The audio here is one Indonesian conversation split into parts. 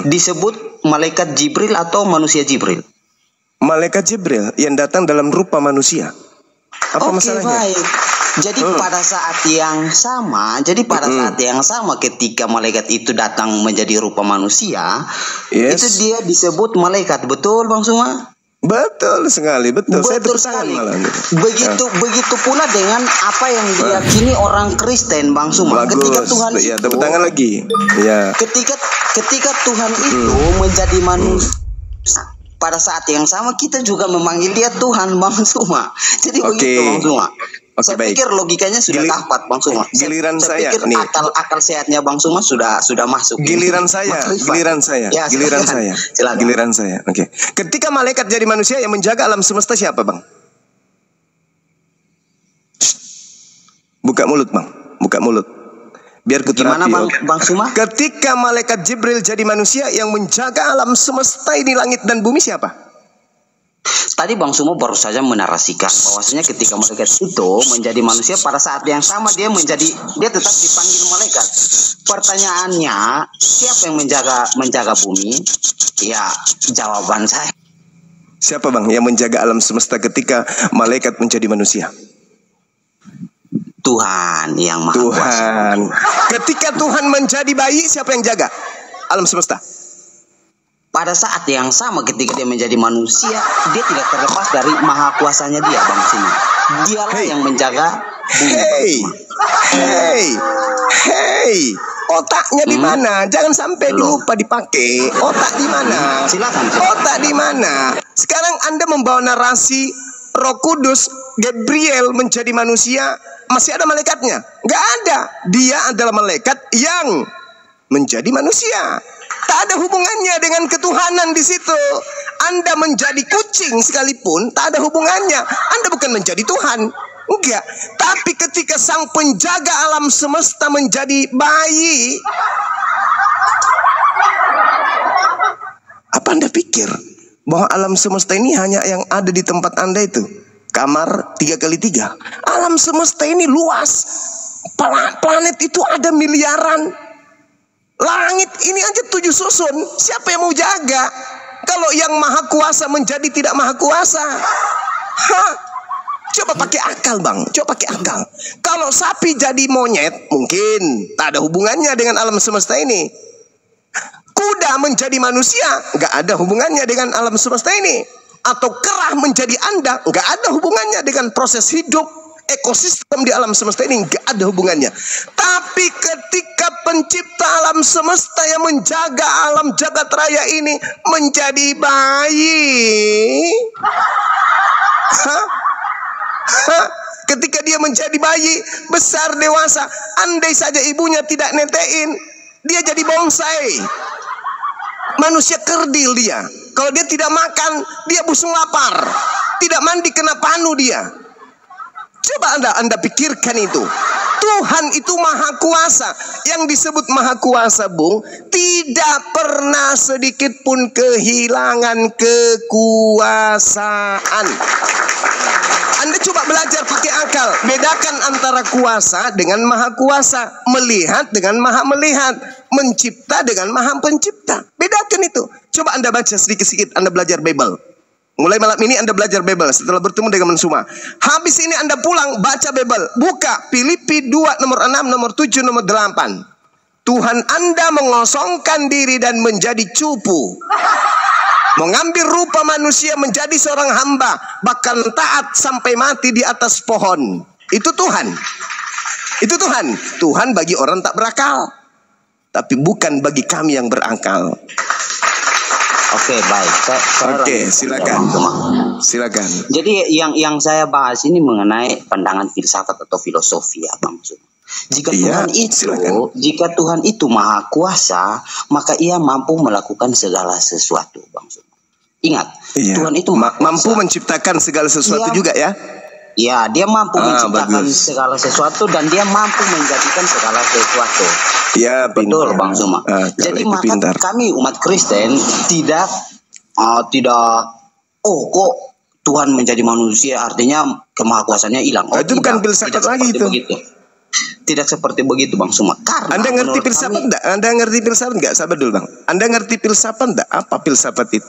disebut malaikat Jibril atau manusia Jibril? Malaikat Jibril yang datang dalam rupa manusia. Apa masalahnya? Baik. Jadi pada saat yang sama, ketika malaikat itu datang menjadi rupa manusia, itu dia disebut malaikat. Betul, Bang Suma? Betul sekali, betul. Saya tepuk tangan malah. Begitu pula dengan apa yang diyakini orang Kristen, Bang Suma. Bagus. Ketika Tuhan ya, tepuk tangan lagi. Ya. Ketika Tuhan itu menjadi manusia, pada saat yang sama kita juga memanggil dia Tuhan, Bang Suma. Jadi begitu, Bang Suma. Saya pikir logikanya sudah dapat, Bang Suma. Giliran saya pikir nih. Akal sehatnya Bang Suma sudah masuk. Giliran saya. Ya, Giliran saya. Oke. Ketika malaikat jadi manusia yang menjaga alam semesta siapa, Bang? Buka mulut, Bang. Buka mulut. Biar ku terapi. Gimana, Bang Suma? Ketika malaikat Jibril jadi manusia yang menjaga alam semesta ini, langit dan bumi siapa? Tadi Bang Suma baru saja menarasikan bahwasanya ketika malaikat itu menjadi manusia, pada saat yang sama dia tetap dipanggil malaikat. Pertanyaannya, siapa yang menjaga bumi? Ya, jawaban saya. Siapa, Bang, yang menjaga alam semesta ketika malaikat menjadi manusia? Tuhan yang Maha Kuasa. Ketika Tuhan menjadi bayi, siapa yang jaga alam semesta? Pada saat yang sama ketika dia menjadi manusia, dia tidak terlepas dari maha kuasanya dia, Bang Suma. Dialah yang menjaga bumi. Otaknya di mana? Jangan sampai lupa dipakai. Otak di mana? Silakan. Otak di mana? Sekarang Anda membawa narasi Roh Kudus, Gabriel menjadi manusia, masih ada malaikatnya? Nggak ada. Dia adalah malaikat yang menjadi manusia. Tak ada hubungannya dengan ketuhanan di situ. Anda menjadi kucing sekalipun, tak ada hubungannya. Anda bukan menjadi Tuhan. Enggak. Tapi ketika sang penjaga alam semesta menjadi bayi, apa Anda pikir bahwa alam semesta ini hanya yang ada di tempat Anda itu? Kamar 3x3. Alam semesta ini luas. Planet itu ada miliaran. Langit ini aja 7 susun. Siapa yang mau jaga? Kalau yang maha kuasa menjadi tidak maha kuasa. Coba pakai akal, Bang. Coba pakai akal. Kalau sapi jadi monyet, mungkin tak ada hubungannya dengan alam semesta ini. Kuda menjadi manusia, nggak ada hubungannya dengan alam semesta ini. Atau kerah menjadi Anda, nggak ada hubungannya dengan proses hidup ekosistem di alam semesta ini, nggak ada hubungannya. Tapi ketika pencipta alam semesta yang menjaga alam jagat raya ini menjadi bayi, ketika dia menjadi bayi, besar dewasa, andai saja ibunya tidak netein, dia jadi bonsai. Manusia kerdil dia. Kalau dia tidak makan, dia busung lapar. Tidak mandi kena panu dia. Coba Anda pikirkan itu. Tuhan itu maha kuasa. Yang disebut maha kuasa, Bung, tidak pernah sedikit pun kehilangan kekuasaan. Anda coba belajar pakai akal. Bedakan antara kuasa dengan maha kuasa. Melihat dengan maha melihat. Mencipta dengan maha pencipta. Bedakan itu. Coba Anda baca sedikit-sedikit. Anda belajar Bible. Mulai malam ini Anda belajar Bible setelah bertemu dengan Mensuma. Habis ini Anda pulang baca Bible. Buka Filipi 2 nomor 6, nomor 7, nomor 8. Tuhan Anda mengosongkan diri dan menjadi cupu. Mengambil rupa manusia menjadi seorang hamba. Bahkan taat sampai mati di atas pohon. Itu Tuhan. Itu Tuhan. Tuhan bagi orang tak berakal. Tapi bukan bagi kami yang berakal. Oke, baik. Oke, silakan. Silakan. Jadi yang saya bahas ini mengenai pandangan filsafat atau filosofi ya, Bang. Jika Tuhan itu maha kuasa, maka ia mampu melakukan segala sesuatu, Bang. Ingat, Tuhan itu mampu menciptakan segala sesuatu juga ya. Ya, dia mampu menciptakan segala sesuatu dan dia mampu menjadikan segala sesuatu. Ya, betul, Bang Suma. Jadi maka kami umat Kristen tidak kok Tuhan menjadi manusia artinya kemahakuasaannya hilang. Itu bukan filsafat lagi itu. Begitu. tidak seperti begitu Bang Suma. Karena Anda ngerti menurut filsafat kami- enggak? Anda ngerti filsafat enggak? Sabar dulu Bang. Anda ngerti filsafat enggak? Apa filsafat itu?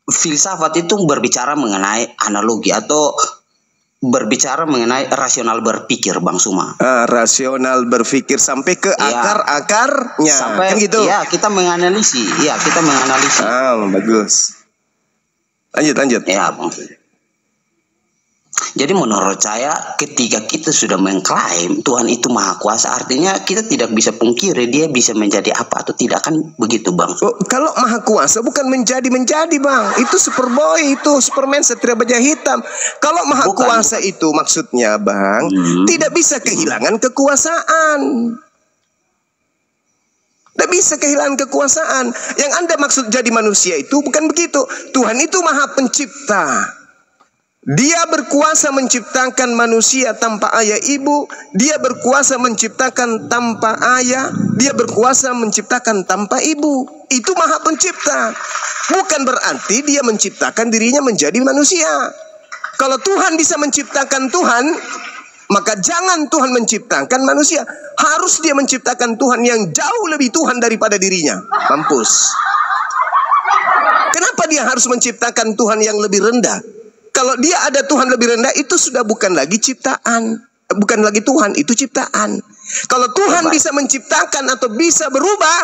Filsafat itu berbicara mengenai analogi atau berbicara mengenai rasional berpikir Bang Suma. Rasional berpikir sampai ke Iya. akar-akarnya. Sampai Kan gitu. ya kita menganalisis. Ya, kita menganalisis. Bagus. Lanjut. Ya, Bang. Jadi menurut saya ketika kita sudah mengklaim Tuhan itu maha kuasa, artinya kita tidak bisa pungkiri dia bisa menjadi apa atau tidak, kan begitu Bang. Oh, kalau maha kuasa bukan menjadi Bang. Itu Superboy, itu Superman, Satria Baja Hitam. Kalau maha Bukan. kuasa itu maksudnya Bang, tidak bisa kehilangan kekuasaan. Tidak bisa kehilangan kekuasaan. Yang Anda maksud jadi manusia itu bukan begitu. Tuhan itu maha pencipta. Dia berkuasa menciptakan manusia tanpa ayah ibu. Dia berkuasa menciptakan tanpa ayah. Dia berkuasa menciptakan tanpa ibu. Itu maha pencipta. Bukan berarti dia menciptakan dirinya menjadi manusia. Kalau Tuhan bisa menciptakan Tuhan, maka jangan Tuhan menciptakan manusia. Harus dia menciptakan Tuhan yang jauh lebih Tuhan daripada dirinya. Mampus. Kenapa dia harus menciptakan Tuhan yang lebih rendah? Kalau dia ada Tuhan lebih rendah, itu sudah bukan lagi ciptaan. Bukan lagi Tuhan, itu ciptaan. Kalau Tuhan bisa menciptakan atau bisa berubah,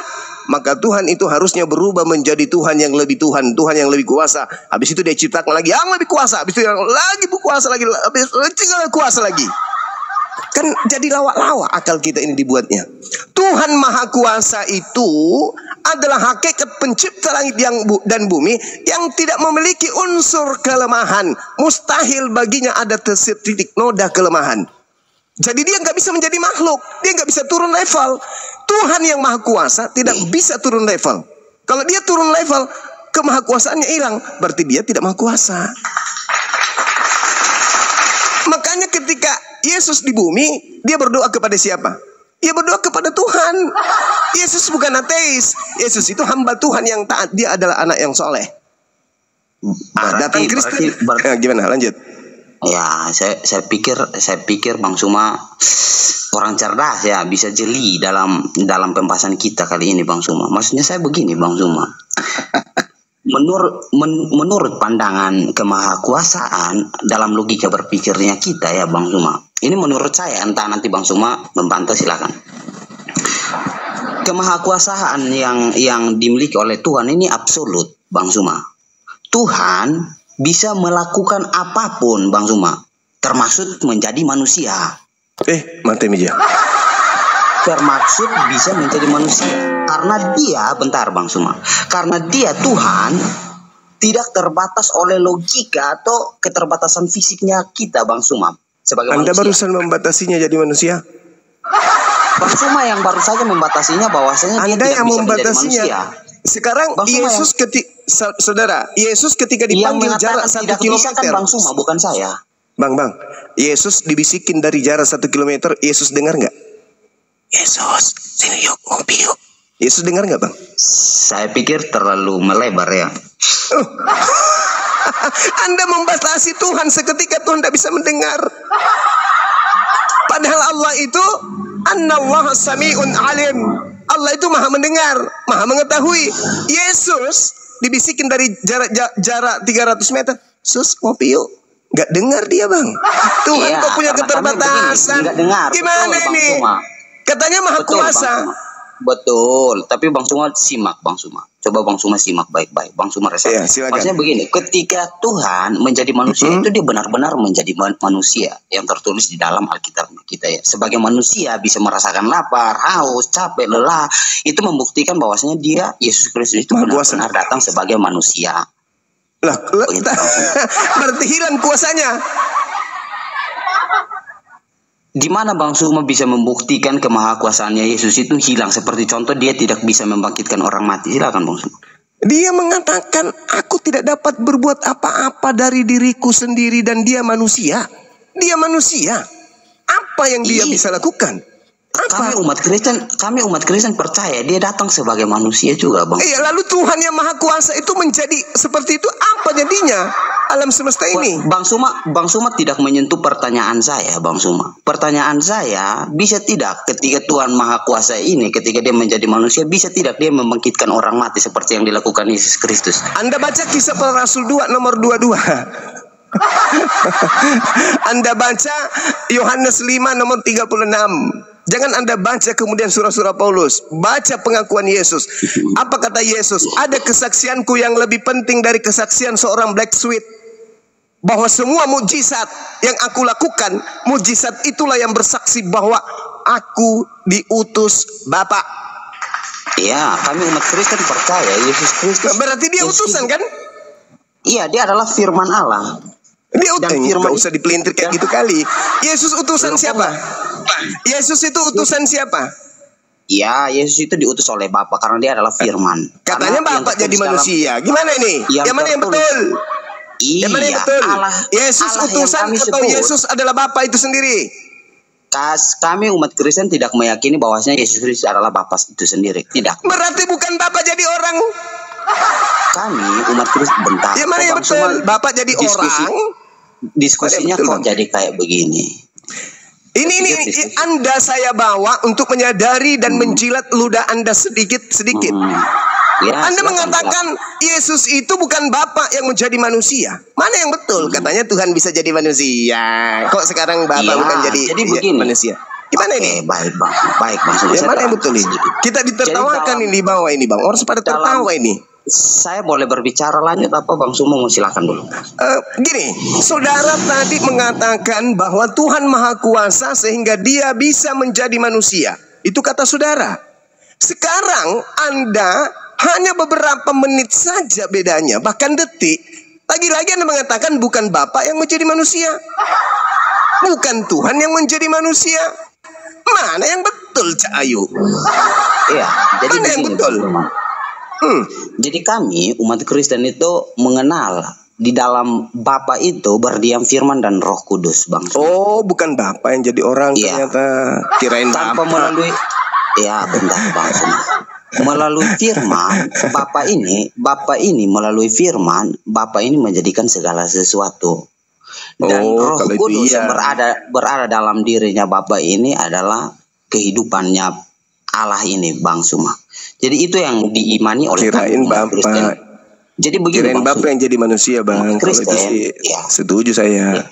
maka Tuhan itu harusnya berubah menjadi Tuhan yang lebih Tuhan, Tuhan yang lebih kuasa. Habis itu dia ciptakan lagi yang lebih kuasa. Habis itu yang lagi berkuasa lagi, habis itu kuasa lagi. Kan jadi lawak-lawak akal kita ini dibuatnya. Tuhan Maha Kuasa itu adalah hakikat pencipta langit dan bumi yang tidak memiliki unsur kelemahan. Mustahil baginya ada setitik noda kelemahan. Jadi dia nggak bisa menjadi makhluk. Dia nggak bisa turun level. Tuhan yang Maha Kuasa tidak bisa turun level. Kalau dia turun level, kemahakuasaannya hilang. Berarti dia tidak Maha Kuasa. Makanya ketika Yesus di bumi, dia berdoa kepada siapa? Dia berdoa kepada Tuhan. Yesus bukan ateis. Yesus itu hamba Tuhan yang taat. Dia adalah anak yang soleh. Datang Kristen. Gimana? Lanjut. Ya, saya pikir Bang Suma orang cerdas ya, bisa jeli dalam pembahasan kita kali ini Bang Suma. Maksudnya saya begini Bang Suma. Menurut pandangan kemahakuasaan dalam logika berpikirnya kita ya Bang Suma. Ini menurut saya, entah nanti Bang Suma membantah silakan. Kemahakuasaan yang dimiliki oleh Tuhan ini absolut Bang Suma. Tuhan bisa melakukan apapun Bang Suma, termasuk menjadi manusia. Mati meja. Termaksud bisa menjadi manusia karena dia, bentar Bang Suma, karena dia Tuhan tidak terbatas oleh logika atau keterbatasan fisiknya kita Bang Suma sebagai Anda manusia. barusan membatasinya jadi manusia. Bang Suma yang baru saja membatasinya bahwasanya dia Anda tidak yang bisa menjadi membatasinya. manusia. Sekarang Bang Suma Yesus saudara, Yesus ketika yang dipanggil jarak mengatakan 1 tidak bisa kan kilometer. Bang Suma, bukan saya. Bang, Yesus dibisikin dari jarak 1 kilometer. Yesus dengar nggak? Yesus, sini yuk ngopi yuk. Yesus dengar nggak Bang? Saya pikir terlalu melebar ya. Anda membatasi Tuhan seketika Tuhan tidak bisa mendengar. Padahal Allah itu Annallaha sami'un alim. Allah itu maha mendengar, maha mengetahui. Yesus dibisikin dari jarak 300 meter. Sus ngopi yuk. Nggak dengar dia Bang. Tuhan Iya, kok punya karena kami keterbatasan. begini, nggak dengar. Gimana Betul, Bang ini? Suma. Katanya maha Betul, kuasa. Bang Suma. Betul, tapi Bang Suma simak Bang Suma. Coba Bang Suma simak baik-baik. Bang Suma resep. Iya, silakan. Maksudnya begini, ketika Tuhan menjadi manusia itu dia benar-benar menjadi manusia yang tertulis di dalam Alkitab kita ya. Sebagai manusia bisa merasakan lapar, haus, capek, lelah. Itu membuktikan bahwasanya dia Yesus Kristus itu benar-benar datang sebagai manusia. Lah, berarti hilang kuasanya. Di mana Bang Suma bisa membuktikan kemahakuasaannya Yesus itu hilang? Seperti contoh dia tidak bisa membangkitkan orang mati. Silakan Bang Suma. Dia mengatakan, aku tidak dapat berbuat apa-apa dari diriku sendiri dan dia manusia. Dia manusia. Apa yang dia bisa lakukan? Apa? Kami umat Kristen percaya dia datang sebagai manusia juga Bang. Lalu Tuhan yang Maha Kuasa itu menjadi seperti itu, apa jadinya? alam semesta ini. Bang Suma tidak menyentuh pertanyaan saya, Bang Suma. Pertanyaan saya, bisa tidak ketika Tuhan Maha Kuasa ini, ketika dia menjadi manusia, bisa tidak dia membangkitkan orang mati seperti yang dilakukan Yesus Kristus? Anda baca Kisah Para Rasul 2 nomor 22. Anda baca Yohanes 5 nomor 36. Jangan Anda baca kemudian surah-surah Paulus. Baca pengakuan Yesus. Apa kata Yesus? Ada kesaksianku yang lebih penting dari kesaksian seorang blacksmith. Bahwa semua mujizat yang aku lakukan, mujizat itulah yang bersaksi bahwa aku diutus Bapa. Ya, kami umat Kristen percaya Yesus Kristus. Berarti dia utusan kan? Iya, dia adalah firman Allah. Dia firman nggak usah dipelintir kayak gitu kali. Yesus utusan siapa? Yesus itu utusan siapa? Ya, Yesus itu diutus oleh Bapa karena dia adalah firman. Katanya Bapa jadi manusia. Gimana ini? Yang mana yang betul? Iya, yang mana yang betul? Allah, Yesus Allah utusan atau Yesus adalah Bapa itu sendiri? Kami umat Kristen tidak meyakini bahwasanya Yesus Kristus adalah Bapa itu sendiri. Tidak. Berarti bukan Bapa jadi orang. Kami umat Kristen bentar. Yang mana yang betul? Bapak jadi orang. Diskusinya kok jadi kayak begini. Ini Anda saya bawa untuk menyadari dan menjilat ludah Anda sedikit-sedikit. Ya, Anda mengatakan Yesus itu bukan Bapa yang menjadi manusia. Mana yang betul? Katanya Tuhan bisa jadi manusia. Kok sekarang Bapa bukan jadi manusia? Gimana ini? Baik bang. Yang mana yang betul ini? Kita ditertawakan ini di bawah ini bang. Orang pada tertawa ini. Saya boleh berbicara lanjut apa Bang Sumo? Mau silakan dulu. Gini, saudara tadi mengatakan bahwa Tuhan Maha Kuasa sehingga dia bisa menjadi manusia. Itu kata saudara. Sekarang Anda hanya beberapa menit saja bedanya, bahkan detik. Lagi-lagi Anda mengatakan bukan Bapa yang menjadi manusia. Bukan Tuhan yang menjadi manusia. Mana yang betul, Cak Ayu? Iya, jadi mana yang betul? Jadi kami umat Kristen itu mengenal di dalam Bapa itu berdiam firman dan Roh Kudus, Bang. Oh, bukan Bapa yang jadi orang ternyata. Kirain tanpa Bapa. Melalui bentar Bang. Melalui firman Bapa ini melalui firman Bapa ini menjadikan segala sesuatu. Dan Roh Kudus yang berada dalam dirinya Bapa ini adalah kehidupannya Allah ini, Bang Suma. Jadi itu yang diimani oleh umat Kristen. Jadi begini, kirain Bapa yang jadi manusia, Bang. Kristen, setuju saya.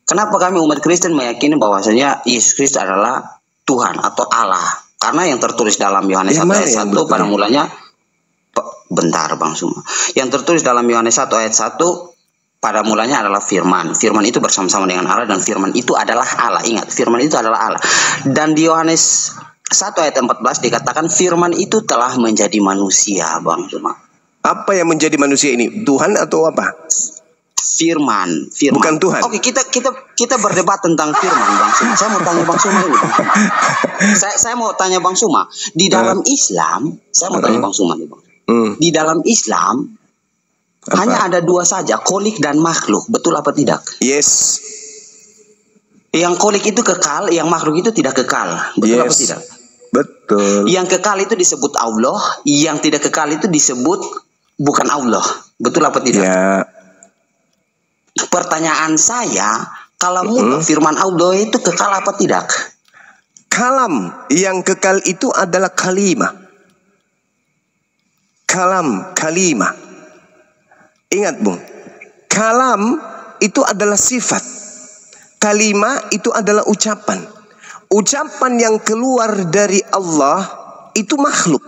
Kenapa kami umat Kristen meyakini bahwasanya Yesus Kristus adalah Tuhan atau Allah? Karena yang tertulis dalam Yohanes 1 ayat 1 pada mulanya, bentar Bang Suma. Yang tertulis dalam Yohanes 1 ayat 1 pada mulanya adalah firman. Firman itu bersama-sama dengan Allah dan firman itu adalah Allah. Ingat, firman itu adalah Allah. Dan di Yohanes 1 ayat 14 dikatakan firman itu telah menjadi manusia, Bang Suma. Apa yang menjadi manusia ini? Tuhan atau apa? Firman. Bukan Tuhan. Oke, kita berdebat tentang firman, Bang Suma. Saya mau tanya Bang Suma ini, Bang. Saya mau tanya Bang Suma. Di dalam Islam, saya mau tanya Bang Suma nih, Bang. Di dalam Islam hanya ada dua saja, kholik dan makhluk. Betul apa tidak? Yes. Yang kholik itu kekal, yang makhluk itu tidak kekal. Betul apa tidak? Betul. Yang kekal itu disebut Allah, yang tidak kekal itu disebut bukan Allah. Betul apa tidak? Ya. Pertanyaan saya, kalau firman Allah itu kekal apa tidak? Kalam yang kekal itu adalah kalimah. Kalam, kalimah. Ingat, Bung. Kalam itu adalah sifat. Kalimah itu adalah ucapan. Ucapan yang keluar dari Allah itu makhluk.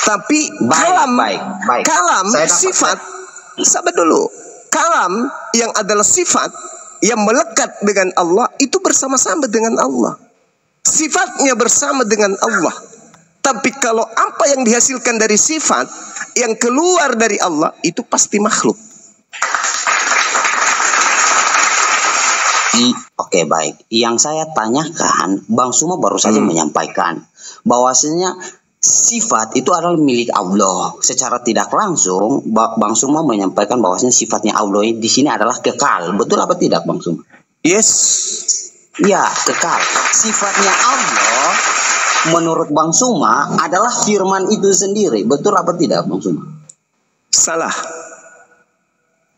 Tapi kalam, kalam sifat. Sabar dulu. Kalam yang adalah sifat yang melekat dengan Allah itu bersama-sama dengan Allah. Sifatnya bersama dengan Allah. Tapi kalau apa yang dihasilkan dari sifat yang keluar dari Allah itu pasti makhluk. Oke, baik. Yang saya tanyakan, Bang Suma baru saja menyampaikan bahwasanya sifat itu adalah milik Allah. Secara tidak langsung, Bang Suma menyampaikan bahwasanya sifatnya Allah di sini adalah kekal. Betul apa tidak, Bang Suma? Yes. Ya, kekal. Sifatnya Allah menurut Bang Suma adalah firman itu sendiri. Betul apa tidak, Bang Suma? Salah.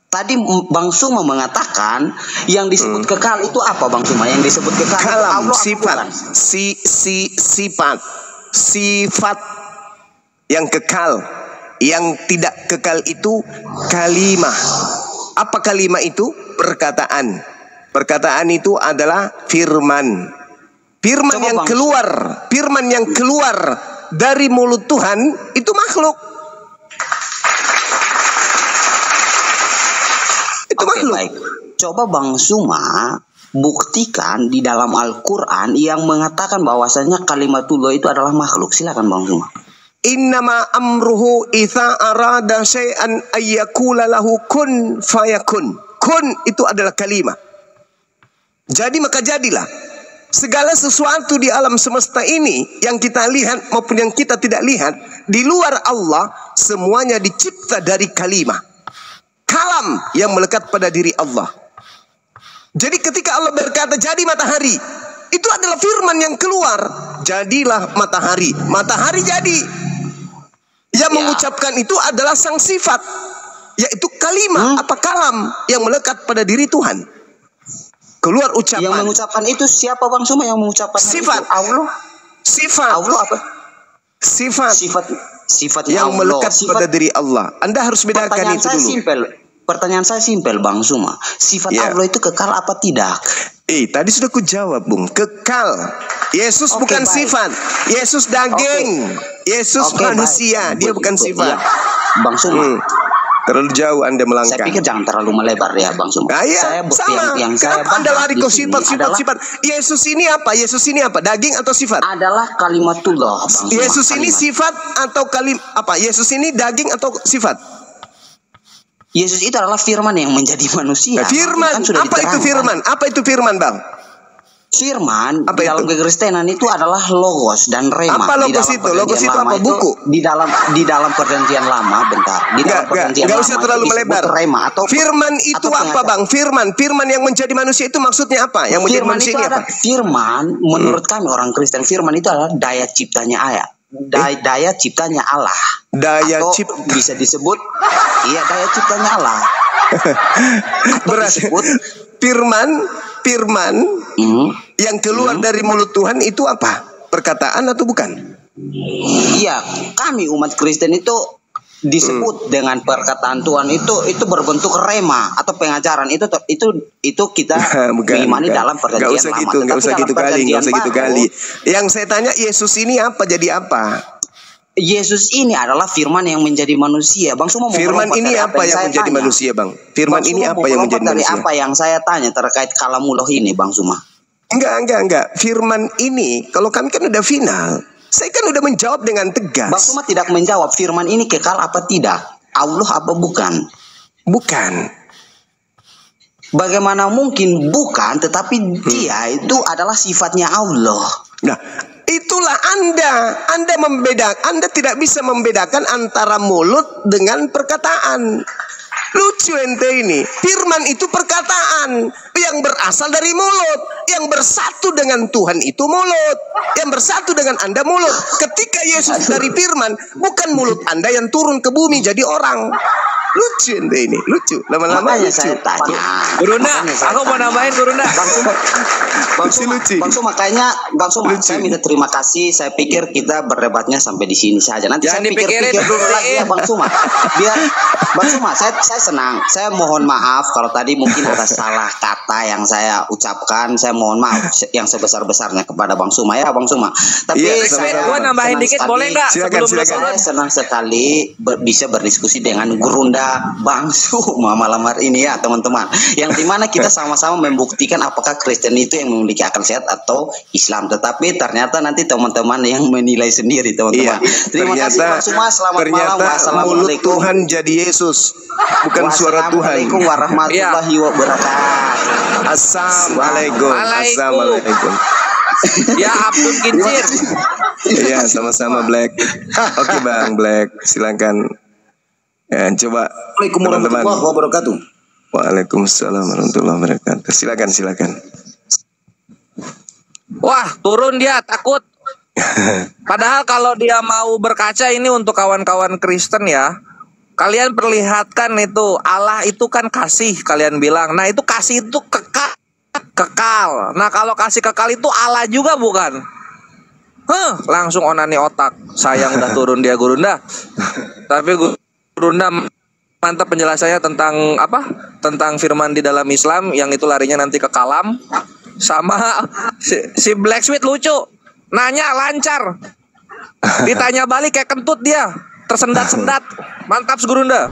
Tadi Bang Suma mengatakan yang disebut kekal itu apa, Bang Suma? Yang disebut kekal itu Kalam, Allah sifat. Sifat yang kekal. Yang tidak kekal itu kalimah. Apa kalimah itu? Perkataan. Perkataan itu adalah firman. Firman Coba yang Bang. keluar, firman yang keluar dari mulut Tuhan itu makhluk. Itu Oke, makhluk. baik. Coba Bang Suma buktikan di dalam Al-Quran yang mengatakan bahwasanya kalimatullah itu adalah makhluk. Silakan Bang Suma. Innama amruhu idza arada syai'an ayyakula lahu kun fayakun. Kun itu adalah kalimat. Jadi maka jadilah. Segala sesuatu di alam semesta ini yang kita lihat maupun yang kita tidak lihat, di luar Allah semuanya dicipta dari kalimat. Kalam yang melekat pada diri Allah. Jadi ketika Allah berkata jadi matahari, itu adalah firman yang keluar. Jadilah matahari. Matahari jadi. Yang mengucapkan itu adalah sang sifat, yaitu kalimat apa kalam yang melekat pada diri Tuhan. Keluar ucapan. Yang mengucapkan itu siapa Bang Suma yang mengucapkan Sifat. itu? Allah. Sifat. Allah apa? Sifat. Sifatnya Yang Allah. melekat pada diri Allah. Anda harus bedakan Pertanyaan itu saya dulu. simpel. Pertanyaan saya simpel Bang Suma. Sifat Ya. Allah itu kekal apa tidak? Tadi sudah ku jawab, Bung. Kekal. Yesus Oke, bukan baik. sifat. Yesus daging. Yesus Oke, manusia. baik. Dia bukan sifat. Ya. Bang Suma. Terlalu jauh Anda melangkah. Saya pikir jangan terlalu melebar ya Bang Suma. Nah, iya, Saya sama. yang saya Kenapa Anda bahas lari di ke sini sifat? Yesus ini apa? Yesus ini apa? Daging atau sifat? adalah kalimatullah Bang Suma. Yesus ini Kalimat. sifat atau apa? Yesus ini daging atau sifat? Yesus itu adalah firman yang menjadi manusia. Firman. Kan sudah Apa itu diterangkan. firman? Apa itu firman, Bang? Firman Apa di dalam itu? kekristenan itu adalah logos dan rema. Apa Di logos dalam itu? Logos perjanjian itu apa? lama Buku? di dalam perjanjian lama, bentar. Di dalam perjanjian Nggak lama usah itu terlalu disebut melebar. rema atau Firman itu atau apa, pengajar. Bang? Firman yang menjadi manusia itu maksudnya apa? Yang menjadi Firman manusia itu ini ada apa? firman menurut kami orang Kristen, firman itu adalah daya ciptanya ayat. Daya ciptanya Allah. Daya Atau cipta. bisa disebut daya ciptanya Allah. Atau Berarti disebut firman hmm, yang keluar dari mulut Tuhan itu apa? Perkataan atau bukan? iya, kami umat Kristen itu disebut dengan perkataan Tuhan itu berbentuk rema atau pengajaran itu kita mengimani dalam perjanjian Nggak usah lama. gitu, nggak Tetapi usah dalam gitu kali, perjanjian nggak usah gitu baru, kali. Yang saya tanya Yesus ini apa? Jadi apa? Yesus ini adalah firman yang menjadi manusia. Bang Suma mau Firman melompat ini dari apa yang saya menjadi tanya. manusia, Bang? Firman Bang ini Suma apa mau yang melompat menjadi dari manusia? apa yang saya tanya terkait kalamullah ini, Bang Suma? Enggak. Firman ini, kalau kami kan udah final. Saya kan udah menjawab dengan tegas. Bang Suma tidak menjawab firman ini kekal apa tidak. Allah apa bukan? Bukan. Bagaimana mungkin bukan, tetapi dia itu adalah sifatnya Allah. Nah, itulah Anda membedakan. Anda tidak bisa membedakan antara mulut dengan perkataan. Lucu ente ini. Firman itu perkataan yang berasal dari mulut, yang bersatu dengan Tuhan itu mulut, yang bersatu dengan Anda mulut. Ketika Yesus dari firman, bukan mulut Anda yang turun ke bumi jadi orang. Lucu ente ini, lucu. Lama-lama Makanya lucu. saya tanya. Gurunda, Makanya saya aku mau tanya. nambahin Gurunda. Lucu. Bang Suma, kayaknya Bang Suma, Lucu. saya minta terima kasih. Saya pikir kita berdebatnya sampai di sini saja. Nanti Jangan saya pikir-pikir dipikirin, dulu lagi ya Bang Suma. Biar Bang Suma, saya senang. Saya mohon maaf kalau tadi mungkin ada salah kata yang saya ucapkan. Saya mohon maaf yang sebesar-besarnya kepada Bang Suma ya Bang Suma. Tapi Iya, saya Gua nambahin senang dikit sekali- boleh nggak? Silakan, Sebelum lu silakan. turun. Saya senang sekali bisa berdiskusi dengan Gurunda Bang Suma malam hari ini ya teman-teman. Yang dimana kita sama-sama membuktikan apakah Kristen itu yang memiliki akal sehat atau Islam. Tetapi ternyata nanti teman-teman yang menilai sendiri teman-teman. Iya, Terima kasih Bang Suma. Selamat malam. ternyata mulut Wassalamualaikum. Tuhan jadi Yesus, bukan suara Tuhan. Wassalamualaikum warahmatullahi wabarakatuh. Assalamualaikum. Waalaikum. Assalamualaikum. Ya Abdul Kincir. Iya, sama-sama Black. Oke Bang Black, silakan. Ya, coba Assalamualaikum teman-teman. warahmatullahi wabarakatuh. Waalaikumsalam warahmatullahi wabarakatuh. Silakan. Wah, turun dia takut. Padahal kalau dia mau berkaca ini untuk kawan-kawan Kristen ya. Kalian perlihatkan itu, Allah itu kan kasih, kalian bilang. Nah itu kasih itu kekal. Nah kalau kasih kekal itu Allah juga bukan? Langsung onani otak. Sayang udah turun dia Gurunda. Tapi Gurunda mantap penjelasannya tentang apa? Tentang firman di dalam Islam yang itu larinya nanti ke kalam. Sama si Black Sweet lucu. Nanya lancar. Ditanya balik kayak kentut dia. Tersendat-sendat. Mantap Gurunda.